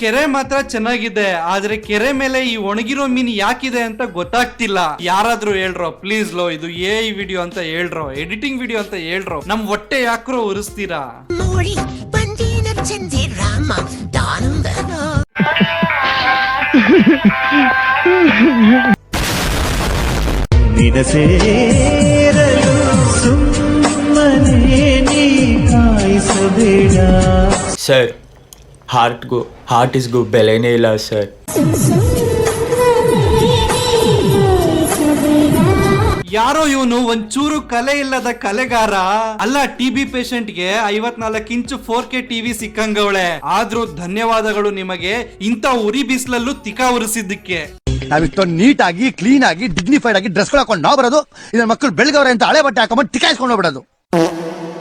ಕೆರೆ ಮಾತ್ರ ಚೆನ್ನಾಗಿದೆ, ಆದ್ರೆ ಕೆರೆ ಮೇಲೆ ಈ ಒಣಗಿರೋ ಮೀನ್ ಯಾಕಿದೆ ಅಂತ ಗೊತ್ತಾಗ್ತಿಲ್ಲ. ಯಾರಾದ್ರೂ ಹೇಳ್ರೋ ಪ್ಲೀಸ್ ಲೋ, ಇದು AI ವಿಡಿಯೋ ಅಂತ ಹೇಳ್ರೋ, ಎಡಿಟಿಂಗ್ ವಿಡಿಯೋ ಅಂತ ಹೇಳ್ರೋ, ನಮ್ ಹೊಟ್ಟೆ ಯಾಕ್ರೋ ಉರಿಸ್ತೀರಾ? ಸರ್ ಹಾರ್ಟ್ ಇಸ್ಗೂ ಬೆಲೆನೇ ಇಲ್ಲ ಸರ್. ಯಾರೋ ಇವನು ಒಂಚೂರು ಕಲೆ ಇಲ್ಲದ ಕಲೆಗಾರ ಅಲ್ಲ. TB ಪೇಷಂಟ್ಗೆ 54 ಇಂಚು 4K ಟಿವಿ ಸಿಕ್ಕಂಗವಳೆ. ಆದ್ರೂ ಧನ್ಯವಾದಗಳು ನಿಮಗೆ ಇಂಥ ಉರಿ ಬಿಸಿಲಲ್ಲೂ ತಿಕಾ ಉರಿಸಿದ್ದಕ್ಕೆ. ನಾವಿಷ್ಟೊಂದು ನೀಟಾಗಿ ಕ್ಲೀನ್ ಆಗಿ ಡಿಗ್ನಿಫೈಡ್ ಆಗಿ ಡ್ರೆಸ್ ಹಾಕೊಂಡು ನಾವು ಬರೋದು, ಇದನ್ನ ಮಕ್ಕಳು ಬೆಳಗವ್ರೆ ಅಂತ ಹಳೆ ಬಟ್ಟೆ ಹಾಕೊಂಡ್ಬಿಟ್ಟು ಟಿಕಾಯಿಸ್ಕೊಂಡು ಹೋಗ್ಬಿಡೋದು.